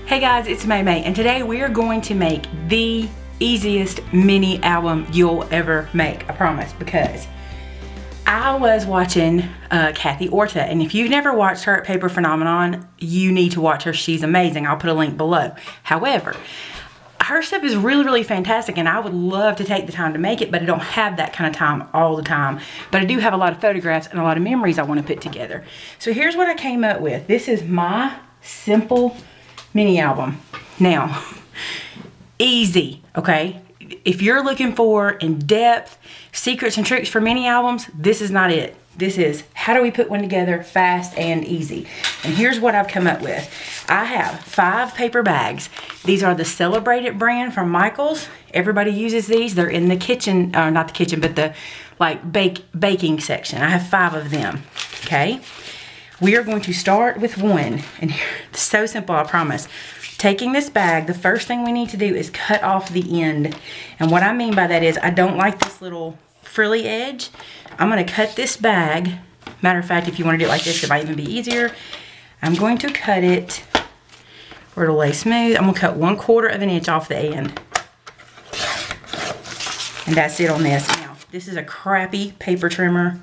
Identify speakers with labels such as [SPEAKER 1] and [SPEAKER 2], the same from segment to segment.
[SPEAKER 1] Hey guys, it's Maymay, and today we are going to make the easiest mini album you'll ever make, I promise, because I was watching Kathy Orta, and if you've never watched her at Paper Phenomenon, you need to watch her. She's amazing. I'll put a link below. However, her stuff is really fantastic, and I would love to take the time to make it, but I don't have that kind of time all the time. But I do have a lot of photographs and a lot of memories I want to put together. So here's what I came up with. This is my simple mini album. Now, easy, okay? If you're looking for in-depth secrets and tricks for mini albums, this is not it. This is how do we put one together fast and easy. And here's what I've come up with. I have 5 paper bags. These are the Celebrated brand from Michaels. Everybody uses these. They're in the kitchen, not the kitchen, but the like baking section. I have 5 of them, okay? We are going to start with one, and it's so simple, I promise. Taking this bag, the first thing we need to do is cut off the end. And what I mean by that is I don't like this little frilly edge. I'm going to cut this bag. Matter of fact, if you want to do it like this, it might even be easier. I'm going to cut it where it'll lay smooth. I'm going to cut 1/4 of an inch off the end. And that's it on this. Now, this is a crappy paper trimmer.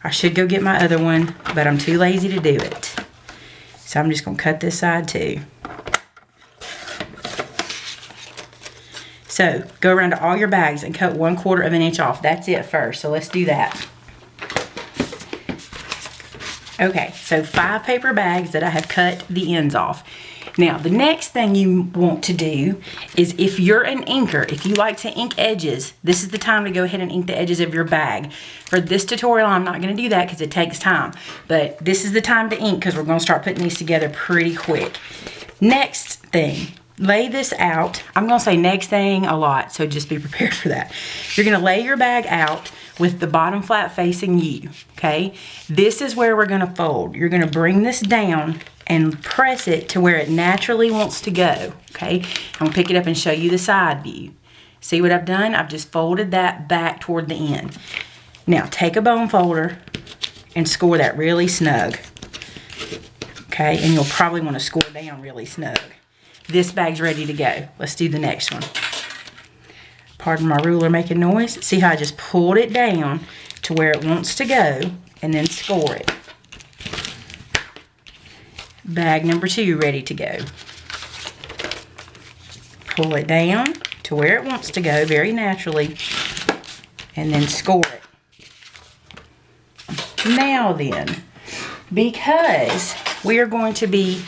[SPEAKER 1] I should go get my other one, but I'm too lazy to do it. So I'm just going to cut this side too. So go around to all your bags and cut 1/4 of an inch off. That's it first. So let's do that. Okay, so 5 paper bags that I have cut the ends off. Now, the next thing you want to do is if you're an inker, if you like to ink edges, this is the time to go ahead and ink the edges of your bag. For this tutorial, I'm not going to do that because it takes time. But this is the time to ink because we're going to start putting these together pretty quick. Next thing, lay this out. I'm going to say next thing a lot, so just be prepared for that. You're going to lay your bag out with the bottom flat facing you, okay? This is where we're going to fold. You're going to bring this down and press it to where it naturally wants to go, okay? I'm going to pick it up and show you the side view. See what I've done? I've just folded that back toward the end. Now, take a bone folder and score that really snug, okay? And you'll probably want to score down really snug. This bag's ready to go. Let's do the next one. Pardon my ruler making noise. See how I just pulled it down to where it wants to go and then score it. Bag number 2 ready to go. Pull it down to where it wants to go very naturally and then score it. Now then, because we are going to be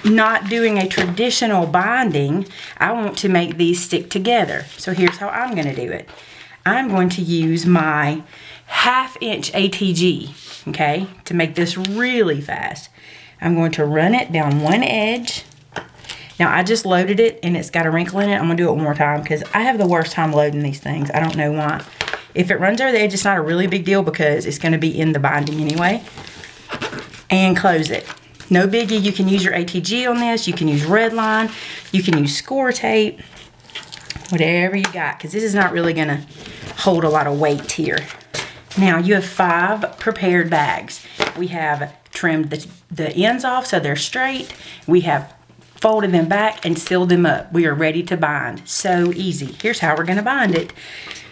[SPEAKER 1] not doing a traditional binding, I want to make these stick together. So here's how I'm going to do it. I'm going to use my 1/2 inch ATG, okay, to make this really fast. I'm going to run it down one edge. Now I just loaded it and it's got a wrinkle in it. I'm going to do it one more time because I have the worst time loading these things. I don't know why. If it runs over the edge, it's not a really big deal because it's going to be in the binding anyway. And close it. No biggie, you can use your ATG on this, you can use red line, you can use score tape, whatever you got, because this is not really going to hold a lot of weight here. Now, you have 5 prepared bags. We have trimmed the ends off so they're straight. We have folded them back and sealed them up. We are ready to bind. So easy. Here's how we're going to bind it.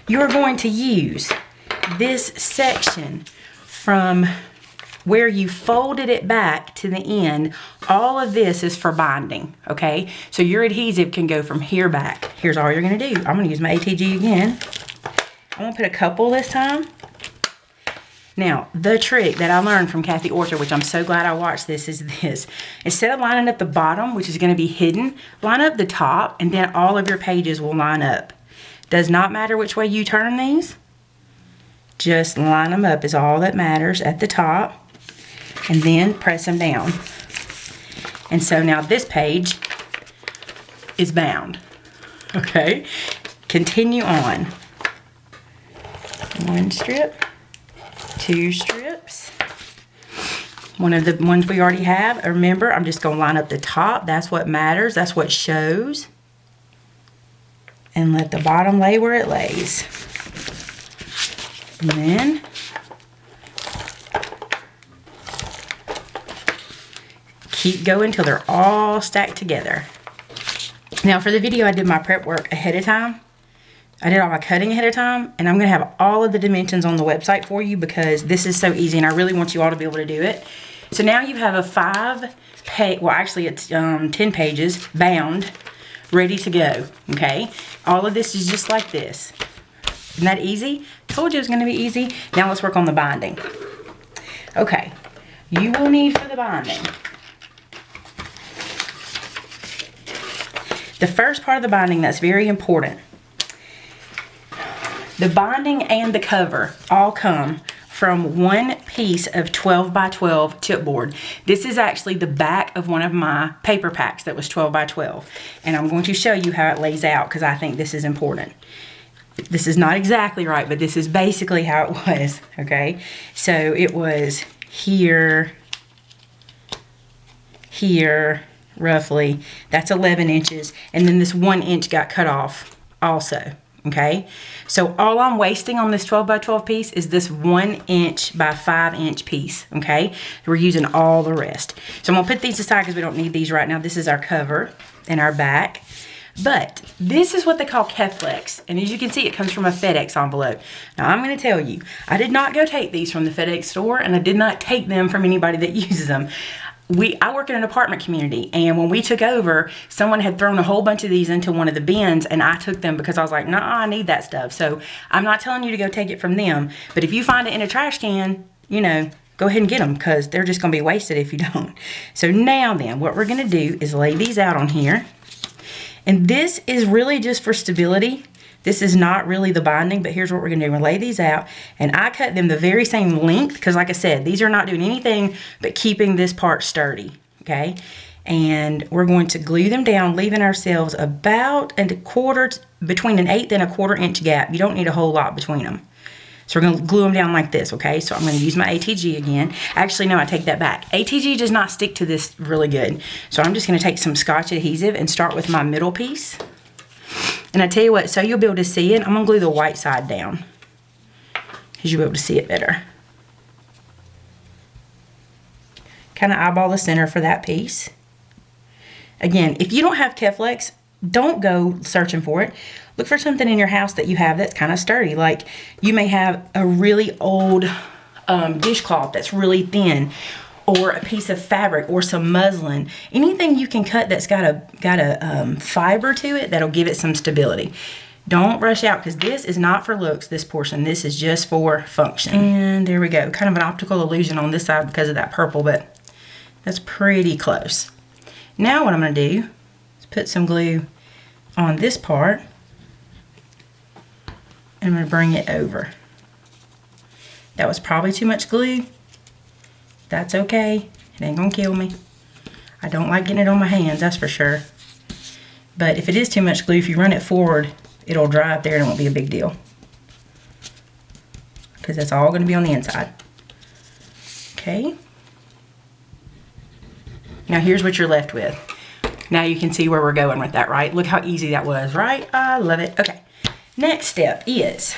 [SPEAKER 1] You're going to use this section from where you folded it back to the end. All of this is for binding, okay? So your adhesive can go from here back. Here's all you're gonna do. I'm gonna use my ATG again. I'm gonna put a couple this time. Now, the trick that I learned from Kathy Orta, which I'm so glad I watched this, is this. Instead of lining up the bottom, which is gonna be hidden, line up the top and then all of your pages will line up. Does not matter which way you turn these. Just line them up is all that matters at the top. And then press them down. And so now this page is bound. Okay? Continue on. 1 strip, 2 strips. One of the ones we already have. Remember, I'm just going to line up the top. That's what matters. That's what shows. And let the bottom lay where it lays. And then keep going until they're all stacked together. Now for the video, I did my prep work ahead of time. I did all my cutting ahead of time, and I'm going to have all of the dimensions on the website for you because this is so easy, and I really want you all to be able to do it. So now you have a 5-page, well actually it's 10 pages, bound, ready to go, okay? All of this is just like this. Isn't that easy? Told you it was going to be easy. Now let's work on the binding. Okay, you will need for the binding, the first part of the binding that's very important. The binding and the cover all come from one piece of 12 by 12 chipboard. This is actually the back of one of my paper packs that was 12 by 12. And I'm going to show you how it lays out because I think this is important. This is not exactly right, but this is basically how it was, okay? So it was here, here, roughly. That's 11 inches. And then this 1 inch got cut off also, okay? So all I'm wasting on this 12 by 12 piece is this 1 inch by 5 inch piece, okay? We're using all the rest. So I'm gonna put these aside because we don't need these right now. This is our cover and our back. But this is what they call Keflex, and as you can see, it comes from a FedEx envelope. Now, I'm going to tell you, I did not go take these from the FedEx store, and I did not take them from anybody that uses them. I work in an apartment community, and when we took over, someone had thrown a whole bunch of these into one of the bins, and I took them because I was like, nah, I need that stuff. So I'm not telling you to go take it from them, but if you find it in a trash can, you know, go ahead and get them because they're just going to be wasted if you don't. So now then, what we're going to do is lay these out on here. And this is really just for stability. This is not really the binding, but here's what we're gonna do. We're gonna lay these out, and I cut them the very same length, because like I said, these are not doing anything but keeping this part sturdy, okay? And we're going to glue them down, leaving ourselves about between an 1/8 and a 1/4 inch gap. You don't need a whole lot between them. So we're gonna glue them down like this, okay? So I'm gonna use my ATG again. Actually, no, I take that back. ATG does not stick to this really good. So I'm just gonna take some Scotch adhesive and start with my middle piece. And I tell you what, so you'll be able to see it, I'm gonna glue the white side down because you'll be able to see it better. Kind of eyeball the center for that piece. Again, if you don't have Keflex, don't go searching for it. Look for something in your house that you have that's kind of sturdy. Like you may have a really old dishcloth that's really thin, or a piece of fabric, or some muslin. Anything you can cut that's got a fiber to it that'll give it some stability. Don't rush out because this is not for looks, this portion. This is just for function. And there we go. Kind of an optical illusion on this side because of that purple, but that's pretty close. Now what I'm going to do is put some glue on this part. And I'm going to bring it over. That was probably too much glue. That's okay. It ain't going to kill me. I don't like getting it on my hands, that's for sure. But if it is too much glue, if you run it forward, it'll dry up there and it won't be a big deal. Because that's all going to be on the inside. Okay. Now here's what you're left with. Now you can see where we're going with that, right? Look how easy that was, right? I love it. Okay. Next step is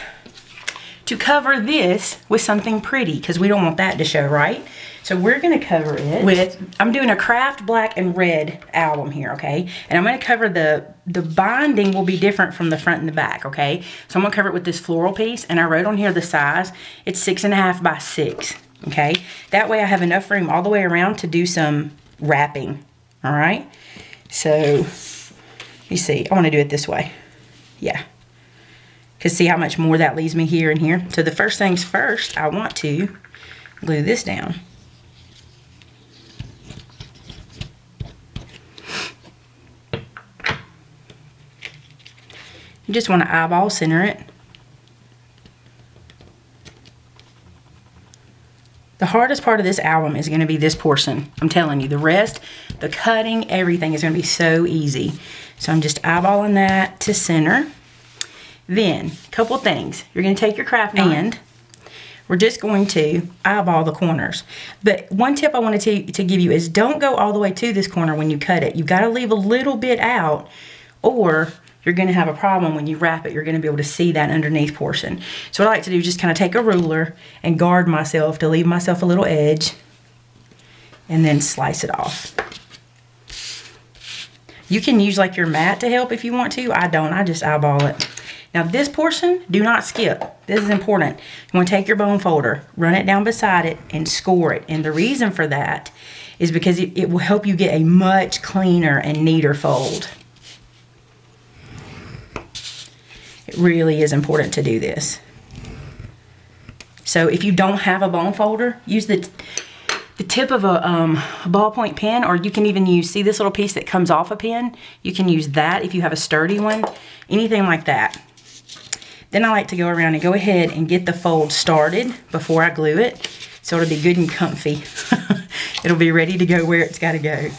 [SPEAKER 1] to cover this with something pretty because we don't want that to show, right? So we're going to cover it with, I'm doing a craft black and red album here, okay? And I'm going to cover the binding will be different from the front and the back, okay? So I'm going to cover it with this floral piece, and I wrote on here the size. It's 6.5 by 6, okay? That way I have enough room all the way around to do some wrapping, all right? So you see, I want to do it this way. Yeah. Because see how much more that leaves me here and here. So the first things first, I want to glue this down. You just want to eyeball center it. The hardest part of this album is going to be this portion. I'm telling you, the rest, the cutting, everything is going to be so easy. So I'm just eyeballing that to center. Then, a couple things. You're going to take your craft knife and we're just going to eyeball the corners. But one tip I wanted to give you is don't go all the way to this corner when you cut it. You've got to leave a little bit out, or you're going to have a problem when you wrap it. You're going to be able to see that underneath portion. So what I like to do is just kind of take a ruler and guard myself to leave myself a little edge and then slice it off. You can use like your mat to help if you want to. I don't, I just eyeball it. Now this portion, do not skip. This is important. You want to take your bone folder, run it down beside it, and score it. And the reason for that is because it will help you get a much cleaner and neater fold. It really is important to do this. So if you don't have a bone folder, use the tip of a ballpoint pen, or you can even use, see this little piece that comes off a pen? You can use that if you have a sturdy one, anything like that. Then I like to go around and go ahead and get the fold started before I glue it, so it'll be good and comfy. It'll be ready to go where it's got to go.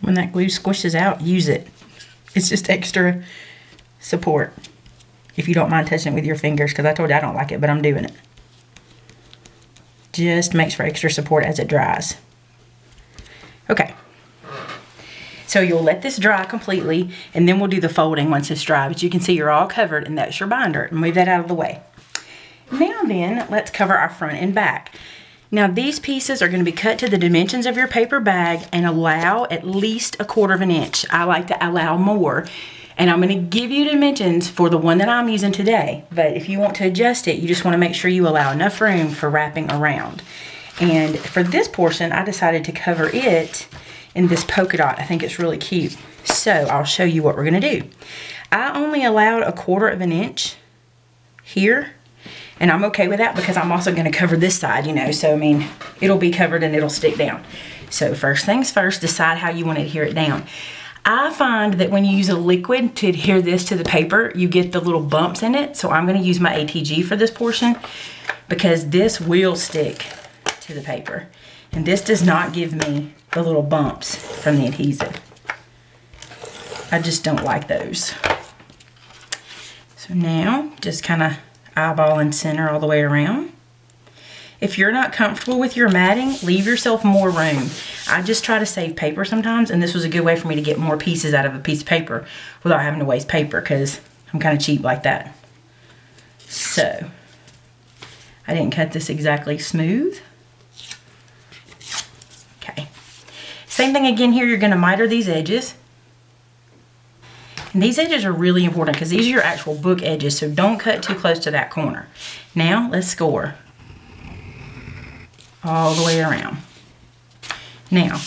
[SPEAKER 1] When that glue squishes out, use it. It's just extra support. If you don't mind touching it with your fingers, because I told you I don't like it, but I'm doing it. Just makes for extra support as it dries. Okay. So you'll let this dry completely, and then we'll do the folding once it's dry. But you can see you're all covered, and that's your binder. Move that out of the way. Now then, let's cover our front and back. Now these pieces are going to be cut to the dimensions of your paper bag and allow at least 1/4 inch. I like to allow more. And I'm going to give you dimensions for the one that I'm using today. But if you want to adjust it, you just want to make sure you allow enough room for wrapping around. And for this portion, I decided to cover it in this polka dot. I think it's really cute. So I'll show you what we're going to do. I only allowed 1/4 inch here. And I'm okay with that because I'm also going to cover this side, you know. So, I mean, it'll be covered and it'll stick down. So first things first, decide how you want to adhere it down. I find that when you use a liquid to adhere this to the paper, you get the little bumps in it. So I'm going to use my ATG for this portion because this will stick to the paper. And this does not give me the little bumps from the adhesive. I just don't like those. So now, just kind of eyeball and center all the way around. If you're not comfortable with your matting, leave yourself more room. I just try to save paper sometimes, and this was a good way for me to get more pieces out of a piece of paper without having to waste paper because I'm kind of cheap like that. So, I didn't cut this exactly smooth. Okay. Same thing again here, you're going to miter these edges. And these edges are really important because these are your actual book edges, so don't cut too close to that corner. Now, let's score all the way around. Now,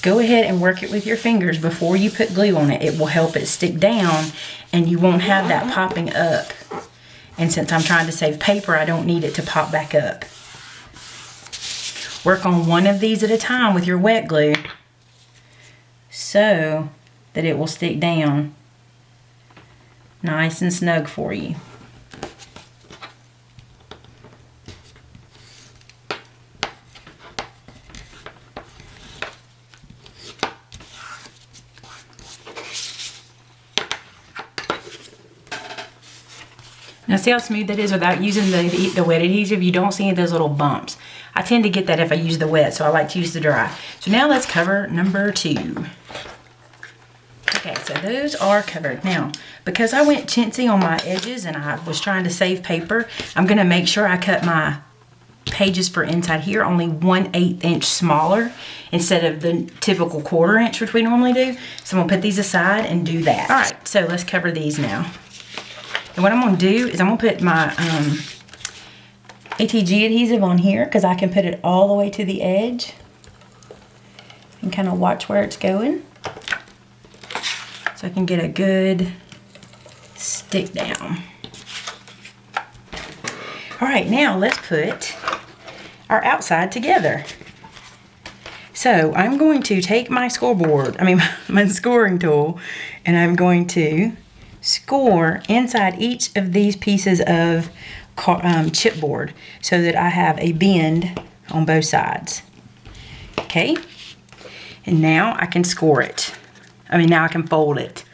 [SPEAKER 1] go ahead and work it with your fingers before you put glue on it. It will help it stick down and you won't have that popping up. And since I'm trying to save paper, I don't need it to pop back up. Work on one of these at a time with your wet glue so that it will stick down nice and snug for you. Now see how smooth that is without using the wet adhesive? You don't see any of those little bumps. I tend to get that if I use the wet, so I like to use the dry. So now let's cover number 2. Okay, so those are covered. Now, because I went chintzy on my edges and I was trying to save paper, I'm going to make sure I cut my pages for inside here only 1/8 inch smaller instead of the typical 1/4 inch which we normally do. So I'm going to put these aside and do that. All right, so let's cover these now. And what I'm going to do is I'm going to put my ATG adhesive on here because I can put it all the way to the edge and kind of watch where it's going. So I can get a good stick down. All right, now let's put our outside together. So I'm going to take my my scoring tool, and I'm going to score inside each of these pieces of chipboard so that I have a bend on both sides. Okay, and now I can score it. Now I can fold it,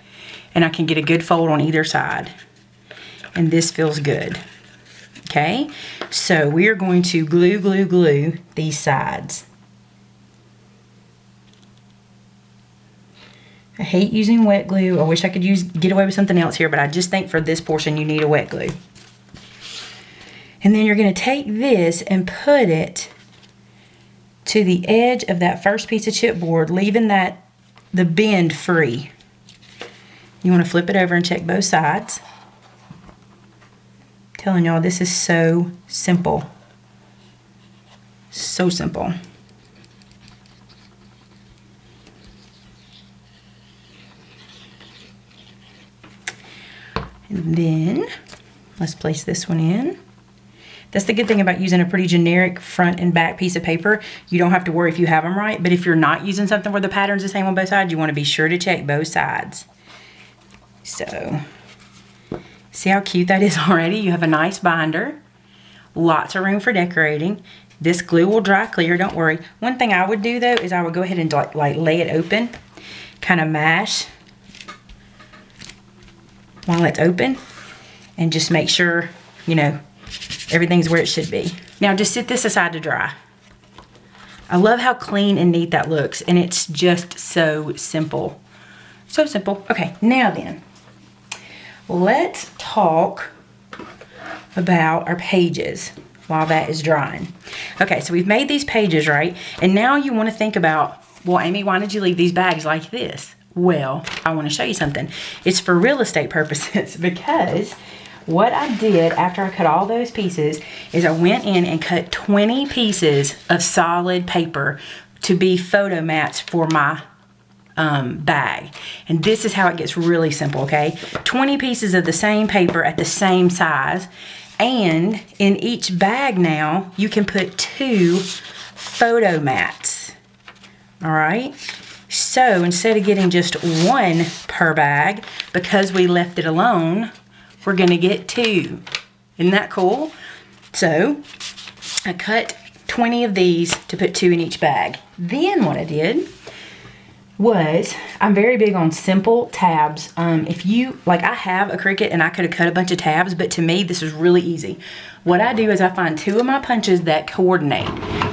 [SPEAKER 1] and I can get a good fold on either side, and this feels good. Okay, so we are going to glue these sides. I hate using wet glue. I wish I could get away with something else here, but I just think for this portion you need a wet glue. And then you're going to take this and put it to the edge of that first piece of chipboard, leaving the bend free. You want to flip it over and check both sides. I'm telling y'all, this is so simple. So simple. And then let's place this one in. That's the good thing about using a pretty generic front and back piece of paper. You don't have to worry if you have them right, but if you're not using something where the pattern's the same on both sides, you want to be sure to check both sides. So, see how cute that is already? You have a nice binder, lots of room for decorating. This glue will dry clear, don't worry. One thing I would do though is I would go ahead and like lay it open, kind of mash while it's open, and just make sure, you know, everything's where it should be. Now just sit this aside to dry. I love how clean and neat that looks, and it's just so simple. So simple. Okay, now then, let's talk about our pages while that is drying. Okay, so we've made these pages, right? And now you want to think about, well, Amy, why did you leave these bags like this? Well, I want to show you something. It's for real estate purposes, because what I did after I cut all those pieces is I went in and cut 20 pieces of solid paper to be photo mats for my bag. And this is how it gets really simple, okay? 20 pieces of the same paper at the same size. And in each bag now, you can put 2 photo mats. All right? So instead of getting just 1 per bag, because we left it alone, we're gonna get 2. Isn't that cool? So I cut 20 of these to put 2 in each bag. Then what I did was, I'm very big on simple tabs. If you, like, I have a Cricut and I could have cut a bunch of tabs, but to me this is really easy. What I do is I find 2 of my punches that coordinate.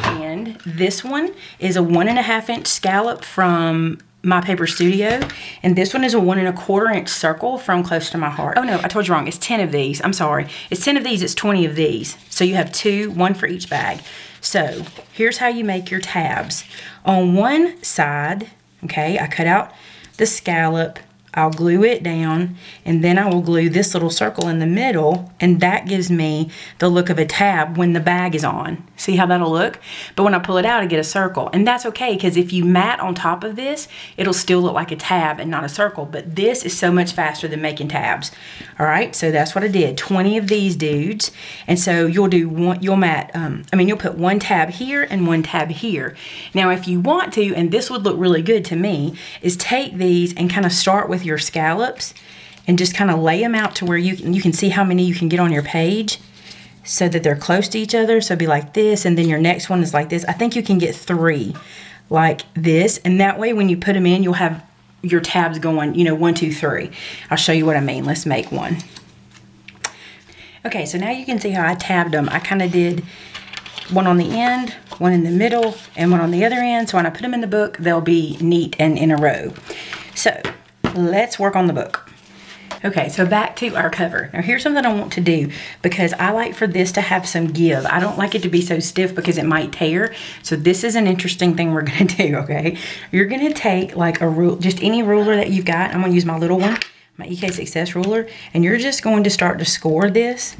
[SPEAKER 1] And this one is a 1.5 inch scallop from My Paper Studio, and this one is a 1 1/4 inch circle from Close to My Heart. Oh no, I told you wrong. It's 10 of these. I'm sorry. It's 10 of these. It's 20 of these. So you have 2, 1 for each bag. So here's how you make your tabs. On one side, okay, I cut out the scallop. I'll glue it down, and then I will glue this little circle in the middle, and that gives me the look of a tab when the bag is on. See how that'll look? But when I pull it out, I get a circle. And that's okay, because if you mat on top of this, it'll still look like a tab and not a circle. But this is so much faster than making tabs. All right, so that's what I did. 20 of these dudes. And so you'll do one, you'll put 1 tab here and 1 tab here. Now, if you want to, and this would look really good to me, is take these and kind of start with your scallops and just kind of lay them out to where you can see how many you can get on your page, so that they're close to each other. So it'd be like this, and then your next one is like this. I think you can get 3 like this, and that way when you put them in, you'll have your tabs going, you know, 1, 2, 3. I'll show you what I mean. Let's make one. Okay, so now you can see how I tabbed them. I kind of did one on the end, one in the middle, and one on the other end. So when I put them in the book, they'll be neat and in a row. So let's work on the book. Okay, so back to our cover. Now here's something I want to do, because I like for this to have some give. I don't like it to be so stiff because it might tear. So this is an interesting thing we're gonna do, okay? You're gonna take like a rule, just any ruler that you've got. I'm gonna use my little one, my EK Success ruler, and you're just going to start to score this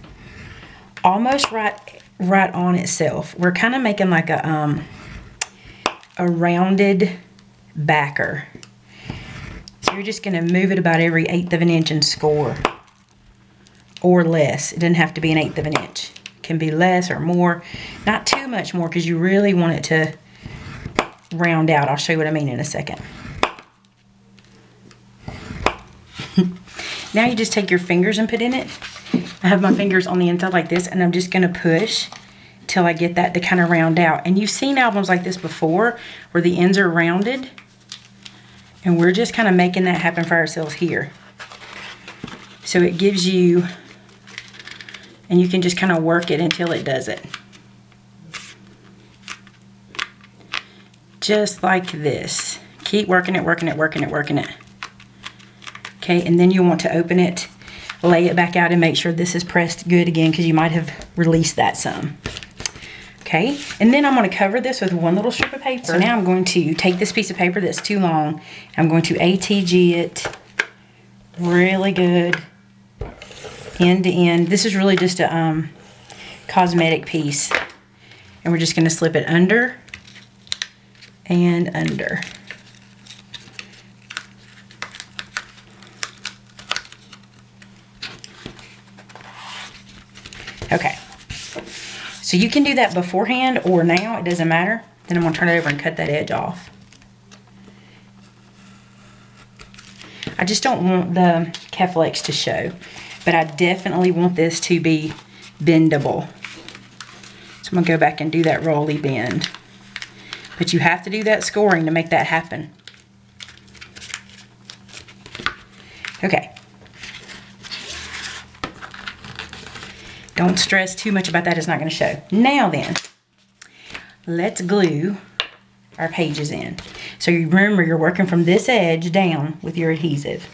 [SPEAKER 1] almost right on itself. We're kind of making like a rounded backer. So you're just going to move it about every 1/8 of an inch and score, or less. It doesn't have to be 1/8 of an inch. It can be less or more. Not too much more, because you really want it to round out. I'll show you what I mean in a second. Now you just take your fingers and put in it. I have my fingers on the inside like this, and I'm just going to push till I get that to kind of round out. And you've seen albums like this before where the ends are rounded. And we're just kind of making that happen for ourselves here. So it gives you, and you can just kind of work it until it does it. Just like this. Keep working it, working it, working it, working it. Okay, and then you want to open it, lay it back out, and make sure this is pressed good again, because you might have released that some. Okay, and then I'm going to cover this with one little strip of paper. So now I'm going to take this piece of paper that's too long. I'm going to ATG it really good, end to end. This is really just a cosmetic piece. And we're just going to slip it under and under. Okay. So you can do that beforehand or now, it doesn't matter. Then I'm going to turn it over and cut that edge off. I just don't want the Keflex to show, but I definitely want this to be bendable. So I'm going to go back and do that rolly bend. But you have to do that scoring to make that happen. Okay. Don't stress too much about that, it's not going to show. Now then, let's glue our pages in. So you remember, you're working from this edge down with your adhesive.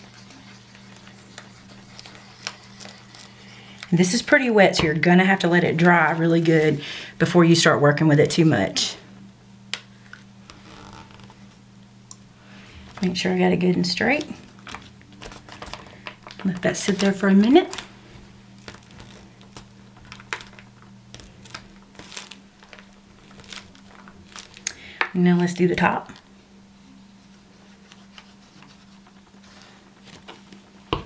[SPEAKER 1] And this is pretty wet, so you're going to have to let it dry really good before you start working with it too much. Make sure I got it good and straight. Let that sit there for a minute. Now let's do the top. I'm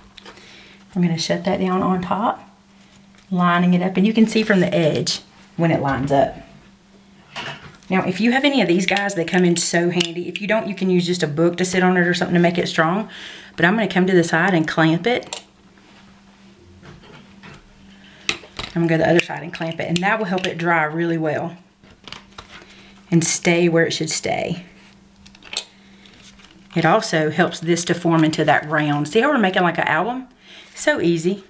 [SPEAKER 1] going to shut that down on top, lining it up, and you can see from the edge when it lines up. Now, if you have any of these guys, they come in so handy. If you don't, you can use just a book to sit on it or something to make it strong. But I'm going to come to the side and clamp it. I'm going to go to the other side and clamp it, and that will help it dry really well and stay where it should stay. It also helps this to form into that round. See how we're making like an album? So easy.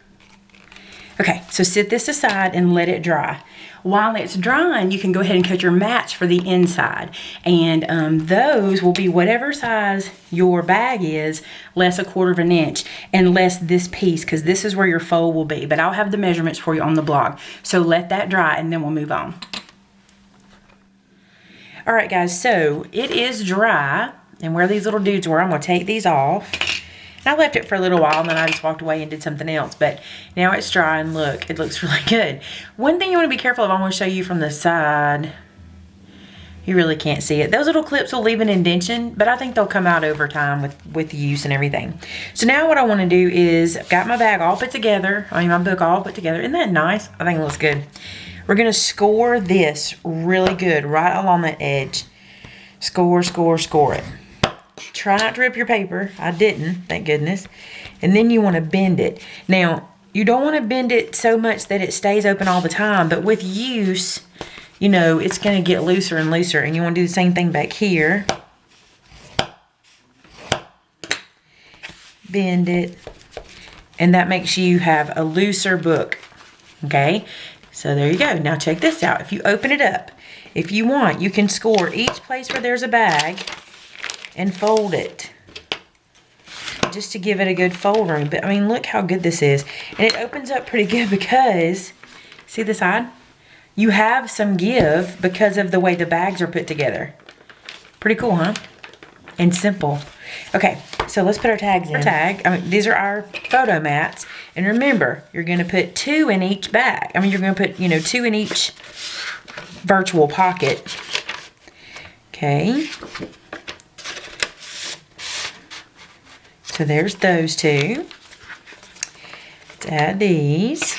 [SPEAKER 1] Okay, so sit this aside and let it dry. While it's drying, you can go ahead and cut your mats for the inside. And those will be whatever size your bag is, less 1/4 inch, and less this piece, because this is where your fold will be. But I'll have the measurements for you on the blog. So let that dry and then we'll move on. All right, guys, so it is dry. And where these little dudes were, I'm going to take these off. And I left it for a little while, and then I just walked away and did something else. But now it's dry, and look, it looks really good. One thing you want to be careful of, I want to show you from the side. You really can't see it. Those little clips will leave an indentation, but I think they'll come out over time with use and everything. So now what I want to do is, I've got my bag all put together. I mean, my book all put together. Isn't that nice? I think it looks good. We're going to score this really good right along that edge. Score, score, score it. Try not to rip your paper. I didn't, thank goodness. And then you want to bend it. Now, you don't want to bend it so much that it stays open all the time, but with use, you know, it's going to get looser and looser. And you want to do the same thing back here. Bend it. And that makes you have a looser book. Okay? So there you go. Now check this out. If you open it up, if you want, you can score each place where there's a bag and fold it just to give it a good fold room. But I mean, look how good this is. And it opens up pretty good because, see the side? You have some give because of the way the bags are put together. Pretty cool, huh? And simple. Okay, so let's put our tags in. These are our photo mats. And remember, you're going to put 2 in each bag. I mean, you're going to put, you know, 2 in each virtual pocket. Okay. So there's those 2. Let's add these.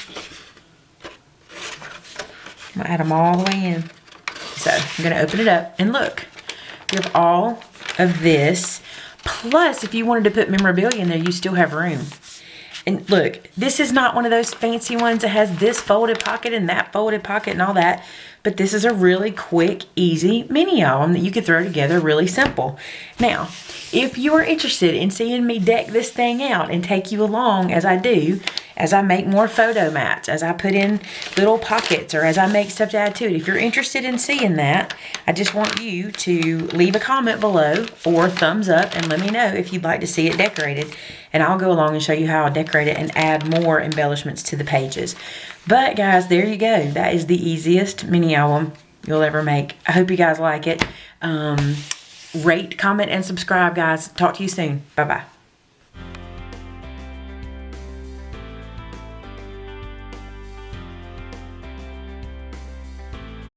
[SPEAKER 1] I'm going to add them all the way in. So I'm going to open it up and look. You have all of this. Plus, if you wanted to put memorabilia in there, you still have room. And look, this is not one of those fancy ones that has this folded pocket and that folded pocket and all that. But this is a really quick, easy mini album that you could throw together really simple. Now, if you are interested in seeing me deck this thing out and take you along as I do, as I make more photo mats, as I put in little pockets, or as I make stuff to add to it. If you're interested in seeing that, I just want you to leave a comment below or thumbs up and let me know if you'd like to see it decorated. And I'll go along and show you how I'll decorate it and add more embellishments to the pages. But guys, there you go. That is the easiest mini album you'll ever make. I hope you guys like it. Rate, comment, and subscribe, guys. Talk to you soon. Bye-bye.